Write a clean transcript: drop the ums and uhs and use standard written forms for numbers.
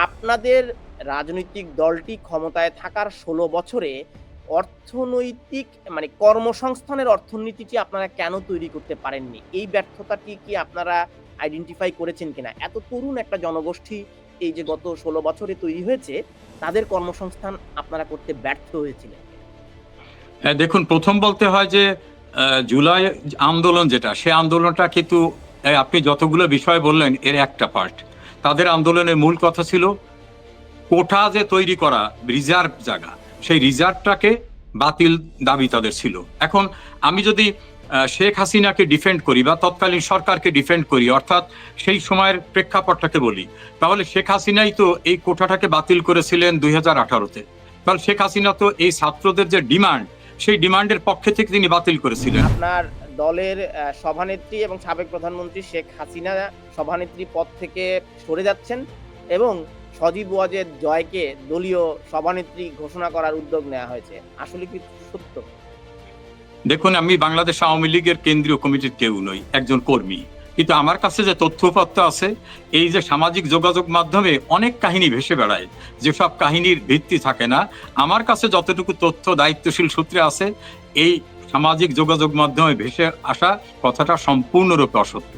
আপনাদের রাজনৈতিক দলটি ক্ষমতায় থাকার ১৬ বছরে অর্থনৈতিক মানে কর্মসংস্থানের অর্থনীতিটি আপনারা কেন তৈরি করতে পারেননি? এই ব্যর্থতাটি কি আপনারা আইডেন্টিফাই করেছেন কিনা? এত তরুণ একটা জনগোষ্ঠী এই যে গত ১৬ বছরে তৈরি হয়েছে, তাদের কর্মসংস্থান আপনারা করতে ব্যর্থ হয়েছিলেন কিনা? হ্যাঁ, দেখুন, প্রথম বলতে হয় যে জুলাই আন্দোলন যেটা, সে আন্দোলনটা কিন্তু আপনি যতগুলো বিষয় বললেন এর একটা পার্ট। তাদের আন্দোলনের মূল কথা ছিল কোঠা যে তৈরি করা, রিজার্ভ জায়গা, সেই রিজার্ভটাকে বাতিল দাবি তাদের ছিল। এখন আমি যদি শেখ হাসিনাকে ডিফেন্ড করি বা তৎকালীন সরকারকে ডিফেন্ড করি, অর্থাৎ সেই সময়ের প্রেক্ষাপটটাকে বলি, তাহলে শেখ হাসিনাই তো এই কোঠাটাকে বাতিল করেছিলেন 2018-তে। তাহলে শেখ হাসিনা তো এই ছাত্রদের যে ডিমান্ড, সেই ডিমান্ডের পক্ষে থেকে তিনি বাতিল করেছিলেন। আপনার দলের সভানেত্রী এবং সাবেক প্রধানমন্ত্রী শেখ হাসিনা সভানেত্রী পদ থেকে সরে যাচ্ছেন এবং সজীব ওয়াজেদ জয়কে দলীয় সভানেত্রী ঘোষণা করার উদ্যোগ নেওয়া হয়েছে। আসলে কি সত্য? দেখুন, আমি বাংলাদেশ আওয়ামী লীগের কেন্দ্রীয় কমিটির কেউ নই, একজন কর্মী। কিন্তু আমার কাছে যে তথ্যপত্র আছে, এই যে সামাজিক যোগাযোগ মাধ্যমে অনেক কাহিনী ভেসে বেড়ায়, যেসব কাহিনীর ভিত্তি থাকে না, আমার কাছে যতটুকু তথ্য দায়িত্বশীল সূত্রে আছে, এই সামাজিক যোগাযোগ মাধ্যমে ভেসে আসা কথাটা সম্পূর্ণরূপে অসত্য।